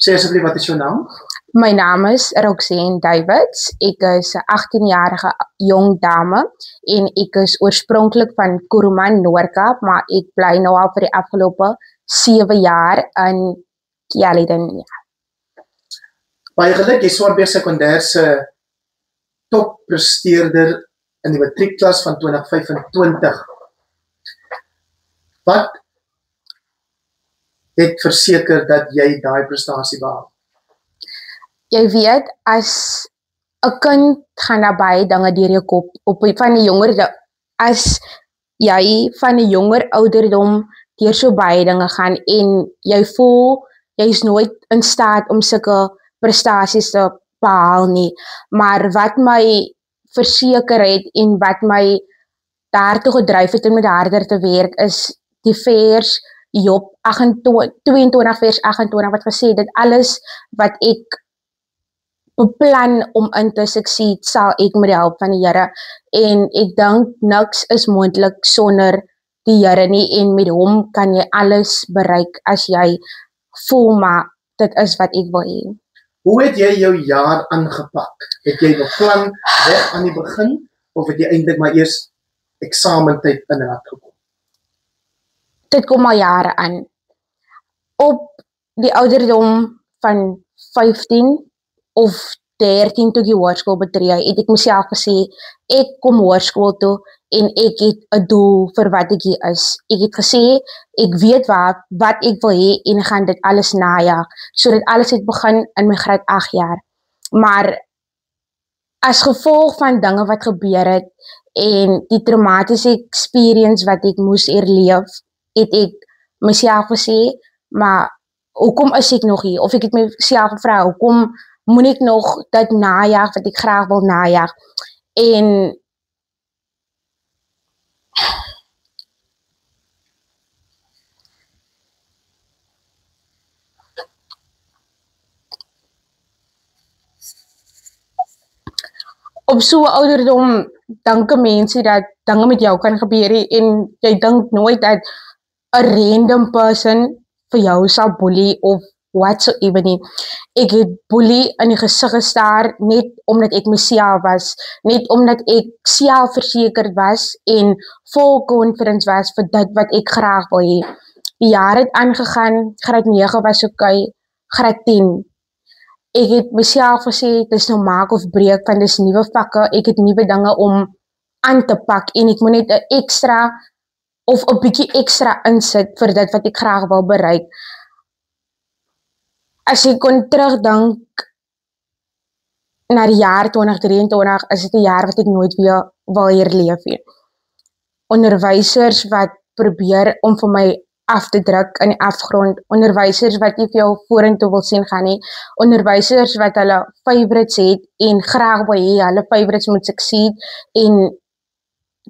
Sê asseblief, wat is jou naam? My naam is Roxanne Davids. Ek is 'n 18-jarige jong dame en ek is oorspronklik van Kuruman, Noord-Kaap, maar ek bly nou al vir die afgelope 7 jaar in Caledon. Ja. Baie geluk, jy is Swartberg Sekondêr se toppresteerder in die matriekklas van 2025. Wat het verseker dat jy daai prestasie behaal? Jy weet, as 'n kind gaan daar baie dinge deur jou kop as jy van 'n jonger ouderdom deur so baie dinge gaan en jy voel jy is nooit in staat om sulke prestasies te behaal nie. Maar wat my verseker het en wat my daartoe gedryf het om met harder te werk is die vers Job 22 vers 28 wat gesê dit alles wat ek beplan om in te succeed sal ek met die hulp van die Here en ek dink niks is moontlik sonder die Here nie en met hom kan jy alles bereik as jy voel maar dit is wat ek wil hê. Hoe het jy jou jaar aangepak? Het jy beplan reg aan die begin of het jy eintlik maar eers eksamentyd in raad gekom? Dit kom al jare aan. Op die ouderdom van 15 of 13 toe ek hoërskool betree, het ek myself gesê, ek kom hoërskool toe en ek het 'n doel vir wat ek hier is. Ek het gesê, ek weet wat ek wil hê en gaan dit alles najag. So dit alles het begin in my graad 8 jaar. Maar as gevolg van dinge wat gebeur het en die traumatiese experience wat ek moes herleef, het ek myself gesê, maar hoekom is ek nog hier? Of ek het myself gevra, hoekom moet ek nog dit najag wat ek graag wil najag? En op so 'n ouderdom dink mense dat dinge met jou kan gebeur en jy dink nooit dat 'n random person vir jou sal boelie of whatsoever nie. Ek het boelie in die gesig gestaar net omdat ek myself was, net omdat ek selfversekerd was en vol confidence was vir dit wat ek graag wil hê. Die jaar het aangegaan, graad 9 was oké, graad 10. Ek het myself gesê, dis nou maak of breek, want dis nuwe vakke, ek het nuwe dinge om aan te pak en ek moet net 'n ekstra of 'n bietjie ekstra insit vir dit wat ek graag wil bereik. As ek kon terugdink na die jaar 2023, is dit 'n jaar wat ek nooit weer wil herleef nie. Onderwysers wat probeer om vir my af te druk in die afgrond, onderwysers wat nie vir jou vorentoe wil sien gaan nie, onderwysers wat hulle favorites het en graag wil hê hulle favorites moet succeed en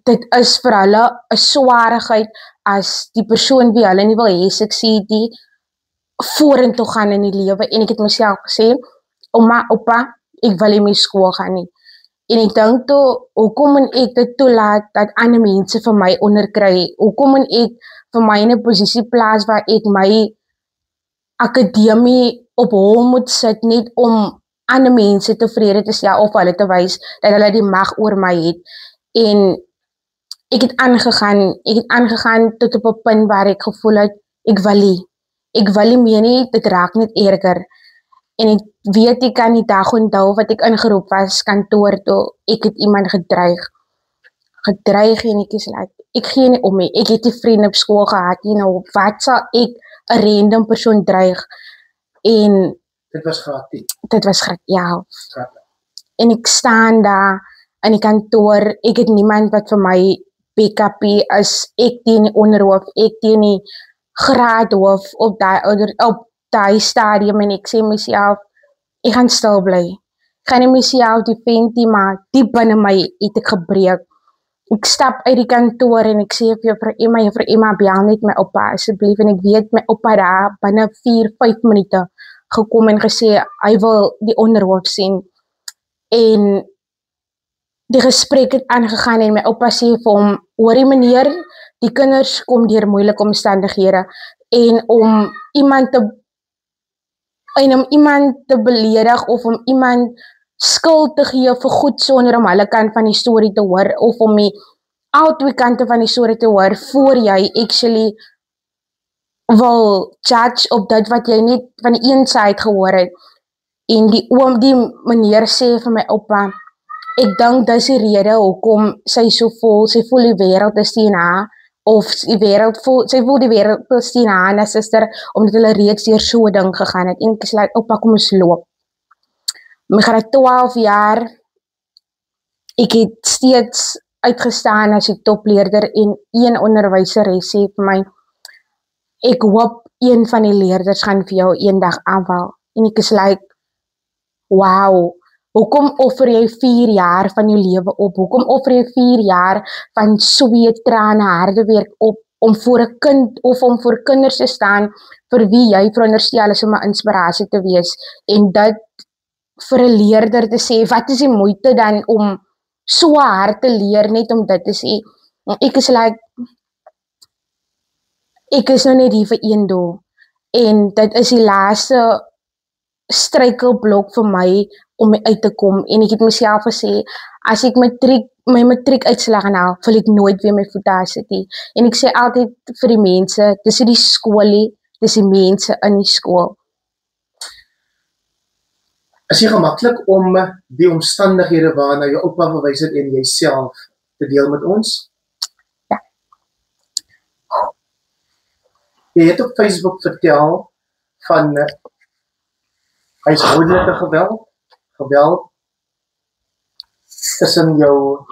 dit is vir hulle 'n swaarigheid as die persoon wie hulle nie wil hê succeed nie vorentoe gaan in die lewe en ek het myself gesê, ouma, oupa, ek wil nie meer skool gaan nie. En ek dink toe, hoekom moet ek dit toelaat dat ander mense vir my onderkry? Hoekom moet ek vir my in 'n posisie plaas waar ek my akademie op hol moet sit net om ander mense tevrede te stel of hulle te wys dat hulle die mag oor my het. En ek het aangegaan tot op 'n punt waar ek gevoel het, ek wil nie meer nie, dit raak net erger. En ek weet ek kan die dag onthou wat ek ingeroep was kantoor toe, ek het iemand gedreig en ek is like, ek gee nie om nie, ek het die vriende op skool gehad, nou, wat sal ek 'n random persoon dreig? En Dit was graad 10. Dit was graad 11. En ek staan daar in die kantoor, ek het niemand wat vir my backup is, ek teen die onderhoof, ek teen die graadhoof op daai stadium en ek sê myself, ek gaan stil bly. Ek gaan nie myself defend nie, maar diep binne my het ek gebreek. Ek stap uit die kantoor en ek sê vir juffrou Emma, bel net my oupa asseblief en ek weet my oupa daar binne 4-5 minute gekom en gesê hy wil die onderhoof sien. En die gesprek het aangegaan en my oupa sê vir hom, hoorie meneer, die kinders kom deur moeilike omstandighede en om iemand te en om iemand te beledig of om iemand skuld te gee vir goed sonder om hulle kant van die storie te hoor of om die al twee kante van die storie te hoor voor jy actually wil judge op dit wat jy net van die een side gehoor het. En die meneer sê vir my oupa, ek dink dis die rede hoekom sy so voel die wêreld is teen haar, of sy voel die wêreld is teen haar en haar suster, omdat hulle reeds deur so 'n ding gegaan het. En ek sê, oupa, kom ons loop. My graad 12 jaar, ek het steeds uitgestaan as die topleerder en een onderwyseres sê vir my, ek hoop een van die leerders gaan vir jou eendag aanval. En ek is wow, hoekom offer jy 4 jaar van jou lewe op? Hoekom offer jy 4 jaar van sweet, trane, harde werk op om voor 'n kind of om voor kinders te staan vir wie jy veronderstel is om 'n inspirasie te wees en dit vir 'n leerder te sê, wat is die moeite dan om so hard te leer net om dit te sê? Ek is ek is nou net hier vir een doel en dit is die laaste struikelblok vir my om uit te kom en ek het myself gesê, as ek my matriek uitslag en haal, wil ek nooit weer my voet daar sit nie. En ek sê altyd vir die mense, dis nie die skool nie, dis die mense in die skool. Is jy gemaklik om die omstandighede waarna jou oupa verwys het en jouself te deel met ons? Ja. Jy het op Facebook vertel van huishoudelike geweld tussen jou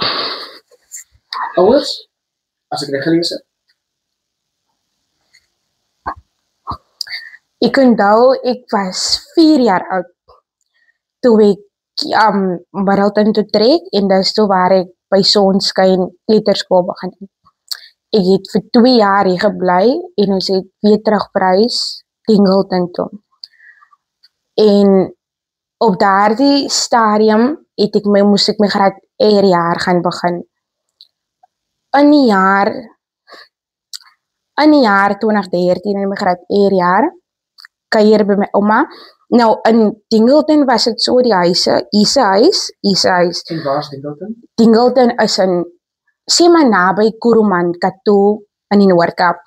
ouers, as ek reg gelees het. Ek onthou, ek was 4 jaar oud toe ek Middleton toe trek en dis toe waar ek by Sonskyn kleuterskool begin het. Ek het vir 2 jaar hier gebly en ons het weer terug verhuis Dingleton toe. En op daardie stadium moes ek my graad jaar gaan begin. In die jaar 2013 in my graad jaar kuier by my ouma. Nou in Dingleton was dit so die huise, Ise huis. En waar is Dingleton? Dingleton is sê maar naby Kuruman, Katoo in die Noord-Kaap.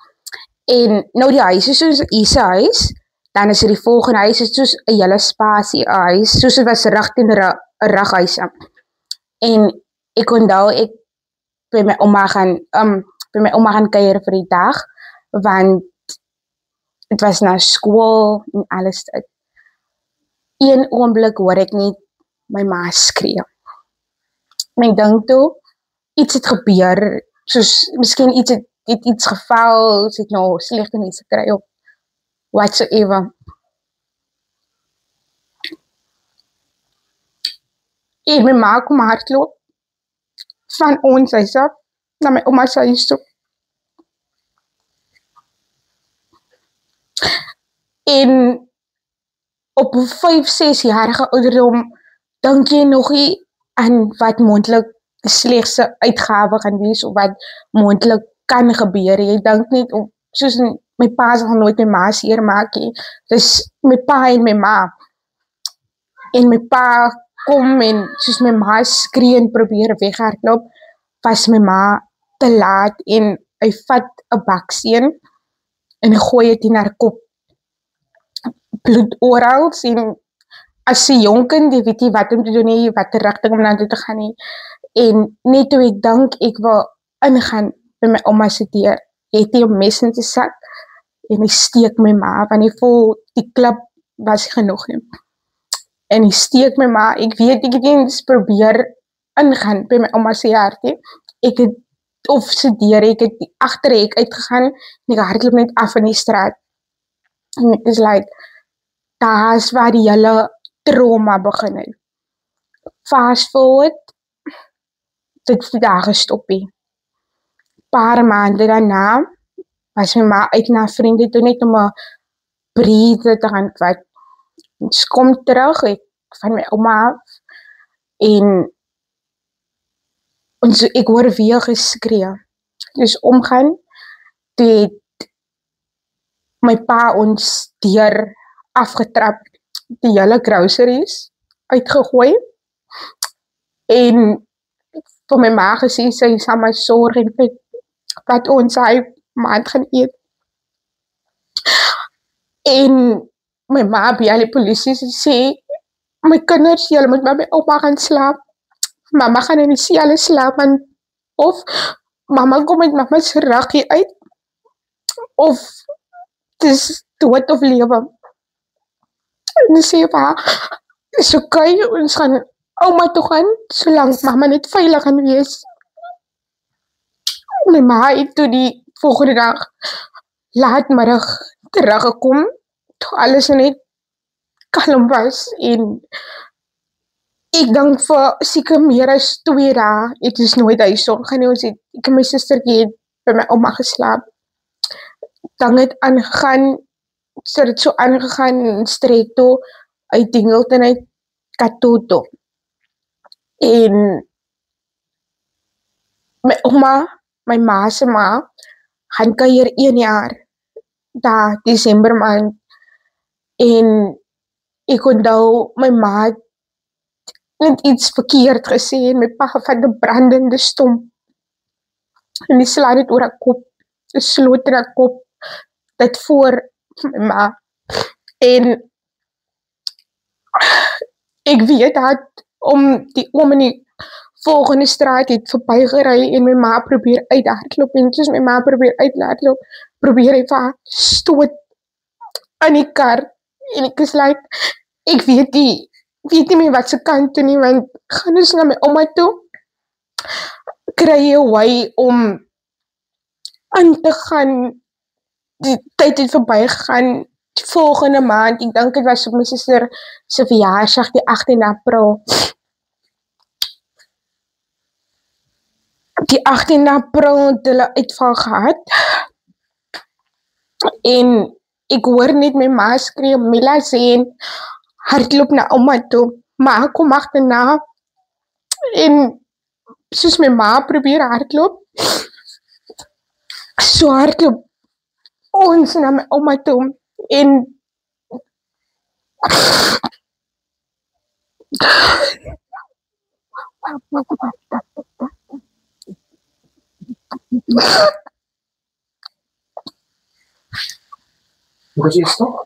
En nou die huis is soos Ise huis, dan is die volgende huis is soos 'n hele spasie huis, soos dit was reg teen 'n rughuis. En ek onthou ek by my ouma gaan kuier vir die dag, want dit was na skool en alles dit. Een oomblik hoor ek net my ma skree. En ek dink toe, iets het gebeur, soos miskien iets geval, as ek nou slegte nuus gekry of whatsoever. En my ma kom hardloop van ons huis af na my ouma se huis toe. En op 5-6 jarige ouderdom dink jy nog nie aan wat moontlik die slegste uitgawe gaan wees of wat moontlik kan gebeur. Jy dink net op, soos my pa sal nooit my ma seer maak nie. Dis my pa en my ma. En my pa kom en soos my ma skree en probeer weghardloop, was my ma te laat en hy vat 'n baksteen en hy gooi dit in haar kop. Bloed oral en as 'n jong kind, jy weet nie wat om te doen nie, watter rigting om na toe te gaan nie. En net toe ek dink ek wil ingaan by my ouma se deur, het hy 'n mes in sy sak en hy steek my ma, want hy voel die klip was genoeg nie. En hy steek my ma, ek het nie eens probeer ingaan by my ouma se hart nie. Ek het of se deur, ek het die agterhek uitgegaan en ek hardloop net af in die straat. En ek is daar is waar die hele trauma begin het. Fast forward, dit het daar gestop nie. Paar maande daarna was my ma uit na vriende toe net om 'n breathe te gaan vat. Ons kom terug, ek van my ouma af en ek hoor weer geskree. Dus omgaan, toe het my pa ons deur afgetrap die hele groceries uitgegooi en vir my ma gesê sy sal my sorg en kyk wat ons hy maand gaan eet. En my ma bel die polisie en sê, my kinders, julle moet by my ouma gaan slaap. Mama gaan in dieselfde slaap want of mama kom met mama se ruggie uit of het is dood of lewe. En sê vir haar, is okay, ons gaan ouma toe gaan, solank mama net veilig gaan wees. My ma het toe die volgende dag laatmiddag teruggekom, toe alles net kalm was en ek dink vir seker meer as 2 dae, het ons nooit huis toe gegaan nie. Ek en my sustertjie het by my ouma geslaap. Dan het aangegaan, het so aangegaan in streek toe, uit Dingleton uit Katoto. En my ouma, my ma se ma, gaan kuier 1 jaar, daar Desember maand. En ek onthou, my ma het net iets verkeerd gesê en my pa van die brandende stomp. En die slaan het oor haar kop, die sloot in haar kop, dit voor my ma. En ek weet dat om die oom in die volgende straat het verbygery en my ma probeer uithardloop en soos my ma probeer uithardloop, probeer hy vir haar stoot aan die kar. En ek is like, ek weet nie meer wat se kant toe nie, want gaan ons na my ouma toe, kry jy 'n wy om aan te gaan, die tyd het verbygegaan, die volgende maand, ek dink dit was op my suster se verjaarsdag, die 18 April. Die 18 April het hulle uitval gehad, en ek hoor net my ma skree, Mila sê en hardloop na ouma toe, ma kom agterna, en soos my ma probeer hardloop, so hardloop ons na my ouma toe, en Hoe is jy stop?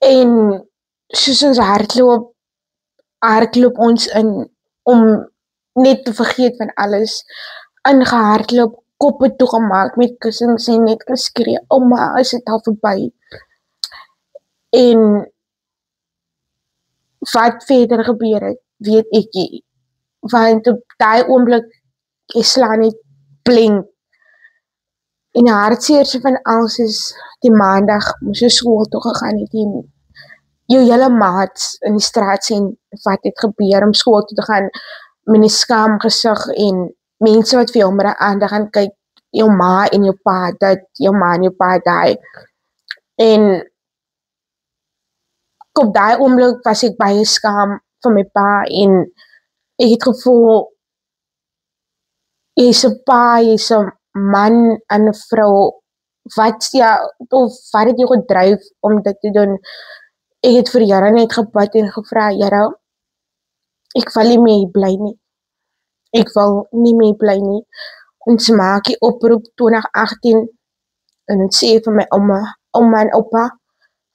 En soos ons hardloop ons in, om net te vergeet van alles, ingehardloop, koppe toegemaak met kussings en net geskree, ouma, is dit al verby. En wat verder gebeur het, weet ek nie. Want op daai oomblik, jy slaan net blink. En die hartseerste van alles is, die maandag moes jy skool toe gegaan het en jou hele maats in die straat sien wat het gebeur om skool toe te gaan met 'n skaam gesig en mense wat vir jou met 'n aandag gaan kyk, jou ma en jou pa dit, jou ma en jou pa daai. En op daai oomblik was ek baie skaam vir my pa en ek het gevoel, jy's 'n pa, jy's 'n man en 'n vrou, wat het jou gedryf om dit te doen? Ek het vir Here net gebid en gevra, Here, ek wil nie meer bly nie. Ek wil nie meer bly nie. Ons maak die oproep 2018 en ons sê vir my ouma en oupa,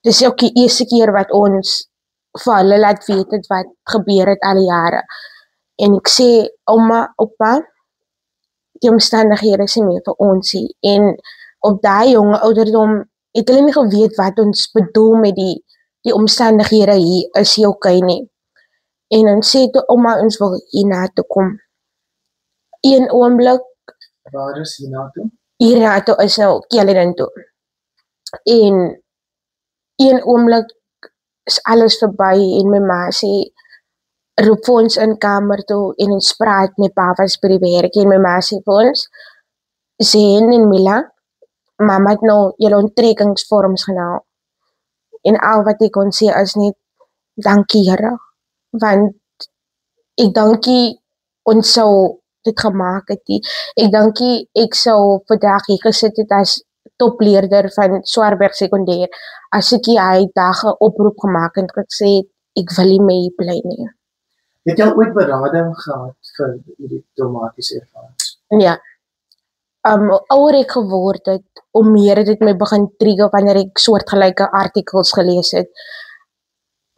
dis ook die eerste keer wat ons vir hulle laat weet het wat gebeur het al die jare. En ek sê, ouma, oupa, die omstandighede is nie meer vir ons nie. En op daai jonge ouderdom het hulle nie geweet wat ons bedoel met die omstandighede hier, is jy okay nie. En ons sê toe, ouma, ons wil hierna toe kom. Een oomblik, Waar is hierna toe? hierna toe is nou Kellyden toe. En een oomblik is alles verby en my ma sê, roep vir ons in kamer toe en ons praat, my pa was by die werk en my ma sê vir ons, Zeen en Mila, mama het nou julle onttrekkingsvorms gehaal. En al wat ek kon sê is net, dankie Here, want ek dankie ons sou dit gemaak het nie. Ek dankie ek sou vandag hier gesit het as topleerder van Swartberg Sekondêr, as ek hy dag 'n oproep gemaak en gesê ek wil nie meer hier bly nie. Het jy al ooit berading gehad vir hierdie traumatiese ervarings? Ja. Ouer ek geword het, hoe meer het dit my begin trigger wanneer ek soortgelyke artikels gelees het.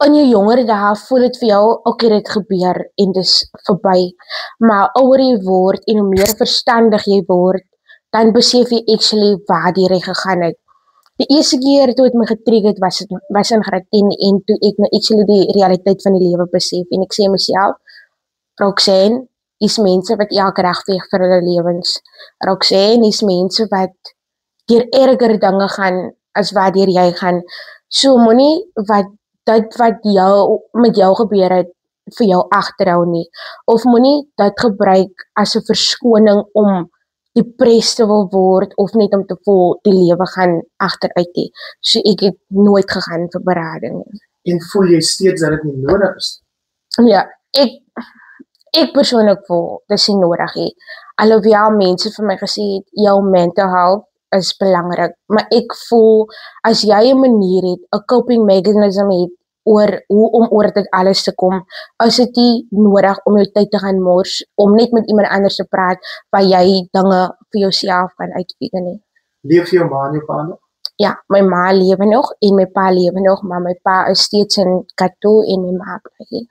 In jou jonger dae voel dit vir jou, okay, dit gebeur en dis verby. Maar ouer jy word en hoe meer verstandig jy word, dan besef jy actually waar die reg gegaan het. Die eerste keer toe het my getrigger het, was in graad 10 en toe ek nou actually die realiteit van die lewe besef en ek sê myself, Roxanne, is mense wat elke dag veeg vir hulle lewens. Roxanne, is mense wat deur erger dinge gaan as wat deur jy gaan. So moenie wat jou met jou gebeur het vir jou agterhou nie. Of moenie dit gebruik as 'n verskoning om depressed te wil word of net om te voel die lewe gaan agteruit nie. So ek het nooit gegaan vir berading nie. En voel jy steeds dat dit nie nodig is? Ja, ek persoonlik voel dis nie nodig nie. Alhoewel mense vir my gesê het, jou mental health is belangrik, maar ek voel as jy 'n manier het, 'n coping mechanism het oor hoe om oor dit alles te kom, is dit nie nodig om jou tyd te gaan mors, om net met iemand anders te praat, waar jy dinge vir jouself kan uitfigure nie. Leef jou ma en jou pa nog? Ja, my ma lewe nog en my pa lewe nog, maar my pa is steeds in Kato en my ma bly hier.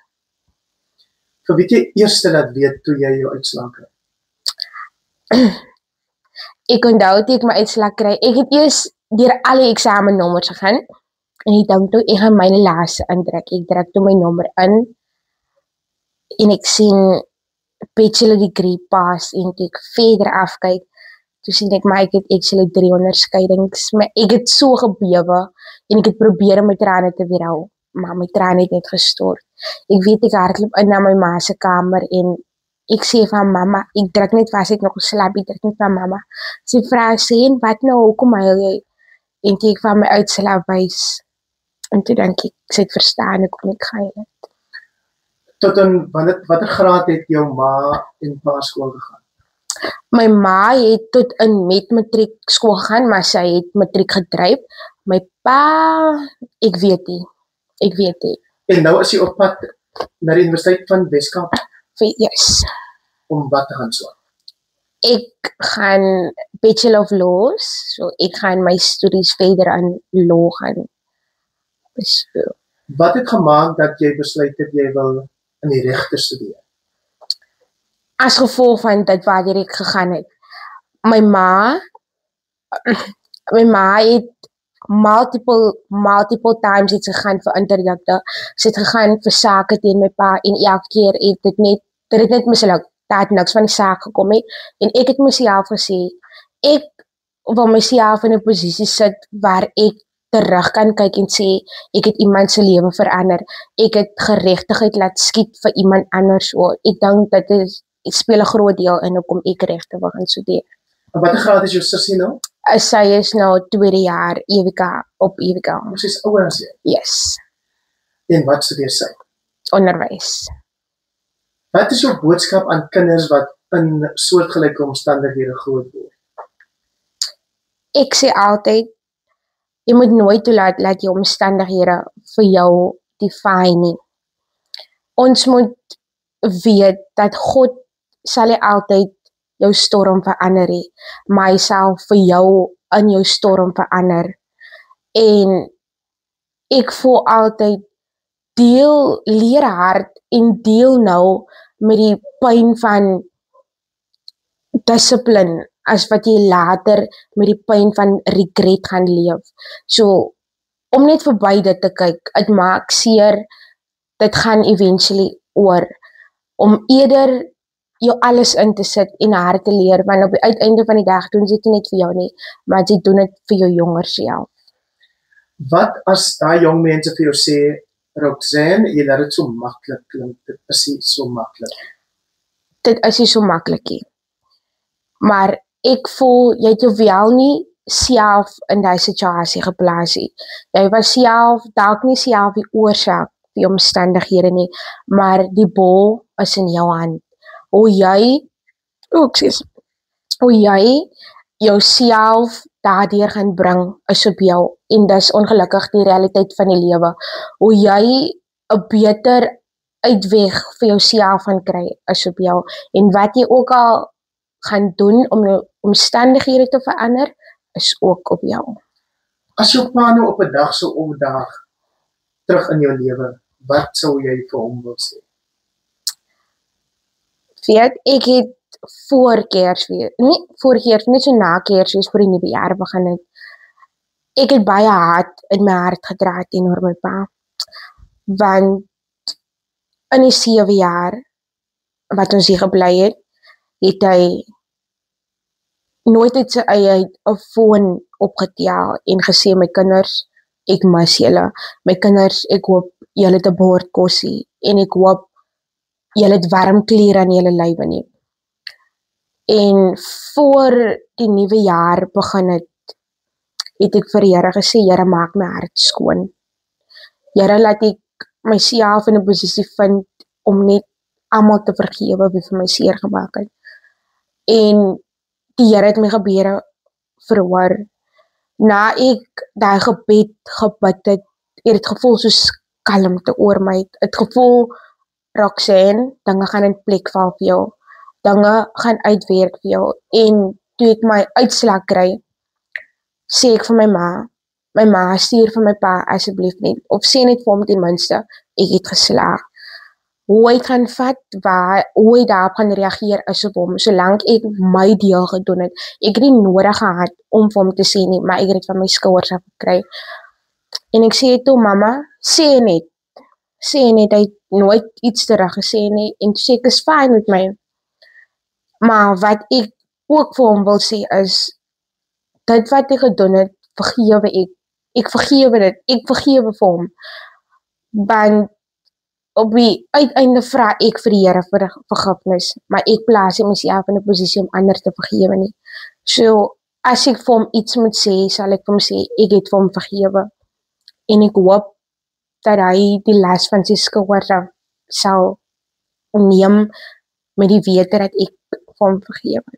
Vir wie jy eerste dat weet toe jy jou uitslag kry? Ek onthou toe ek my uitslag kry, ek het eers deur alle eksamennommers gegaan, en ek dink toe, ek gaan myne laaste indruk. Ek druk toe my nommer in, en ek sien bachelor degree pass, en toe ek verder afkyk, toe sien ek, maar ek het actually 3 onderskeidings, maar ek het so gebewe, en ek het probeer om my trane te weerhou, maar my trane het net gestort. Ek weet ek hardloop in na my ma se kamer, en ek sê van mama, ek druk net vas, ek nog geslaap, ek druk net van mama. Sy vraag sê, en wat nou, hoekom huil jy? En toe ek van my uitslaap wys, en toe denk ek sê het verstaan, ek kon ek gehuil het. Tot in watter graad het jou ma en pa skool gegaan? My ma het tot in met matriek skool gegaan, maar sy het matriek gedryf. My pa, ek weet nie. En nou is jy op pad na die Universiteit van Weskaap Yes. om wat te gaan so? Ek gaan Bachelor of Laws, so ek gaan my studies verder aan law gaan. So, Wat het gemaak dat jy besluit het jy wil in die regte studeer? as gevolg van dit waar ek gegaan het. My ma het multiple times het gegaan vir interdikte. Sy het gegaan vir sake teen my pa en elke keer het dit net misluk. Daar het niks van die saak gekom het. En ek het myself gesê, ek wil myself in 'n posisie sit waar ek terug kan kyk en sê, ek het iemand se lewe verander. Ek het geregtigheid laat skiet vir iemand anders. Ek dink dit speel 'n groot deel in hoekom ek regte wil gaan studeer. En watter graad is jou sussie nou? Sy is nou 2de jaar op EWK. Sy is ouer as jy. Yes, En wat studeer sy? onderwys. Wat is jou boodskap aan kinders wat in soortgelyke omstandighede groot word? Ek sê altyd, jy moet nooit toelaat dat jou omstandighede vir jou define nie. Ons moet weet dat God sal hy altyd jou storm verander hê, maar hy sal vir jou in jou storm verander. En ek voel altyd, leer hard en deel nou met die pyn van dissipline, as wat jy later met die pyn van regret gaan leef. So, om net verby dit te kyk, het maak seer, dit gaan eventually oor, om eerder jou alles in te sit en hard te leer, want op die uiteinde van die dag doen sy dit net vir jou nie, maar sy doen dit vir jou jonger self. Wat as daai jong mense vir jou sê, Roxanne, jy laat dit so maklik klink, dit is nie so maklik. Dit is nie so maklik nie. Maar ek voel, jy het jou wel nie self in die situasie geplaas nie. Jy was self, dalk nie self die oorsaak vir die omstandighede nie, maar die bal is in jou hand. Hoe jy jouself daardeur gaan bring is op jou en dis ongelukkig die realiteit van die lewe. Hoe jy 'n beter uitweg vir jouself gaan kry is op jou en wat jy ook al gaan doen om jou omstandighede te verander is ook op jou. As jou pa nou op 'n dag sou opdaag terug in jou lewe, wat sou jy vir hom wil sê? Weet, ek het voor Kersfees, nie voor Kersfees, net so na Kersfees vir die nuwe jaar begin het. Ek het baie haat in my hart gedra teenoor my pa. Want in die 7 jaar wat ons hier gebly het hy nooit uit sy eie 'n foon opgetel en gesê, my kinders, ek mis julle. My kinders, ek hoop julle het 'n bord kosie en ek hoop julle het warm klere aan julle lywe nie. En voor die nuwe jaar begin het ek vir die Here gesê, Here, maak my hart skoon. Here, laat ek myself in 'n posisie vind om net almal te vergewe wie vir my seer gemaak het. En die Here het my gebede verhoor. Na ek daai gebed gebid het dit gevoel soos kalmte oor my. Het gevoel, Roxanne, dinge gaan in plek val vir jou. Dinge gaan uitwerk vir jou. En toe ek my uitslag kry, sê ek vir my ma stuur vir my pa asseblief net, of sê net vir hom ten minste, ek het geslaag. Hoe hy gaan vat, hoe hy daarop gaan reageer is op hom, solank ek my deel gedoen het. Ek het nie nodig gehad om vir hom te sê nie, maar ek het dit van my skouers af gekry. En ek sê toe, mama, sê net, hy het nooit iets terug gesê nie, en toe sê ek, is fine met my. Maar wat ek ook vir hom wil sê is, dit wat ek gedoen het, vergewe ek. Ek vergewe dit, ek vergewe vir hom. Want op die uiteinde vra ek vir die Here vir vergifnis, maar ek plaas nie myself in 'n posisie om ander te vergewe nie. So, as ek vir hom iets moet sê, sal ek vir hom sê, ek het vir hom vergewe. En ek hoop dat hy die las van sy skouers af sal neem met die wete dat ek vir hom vergewe.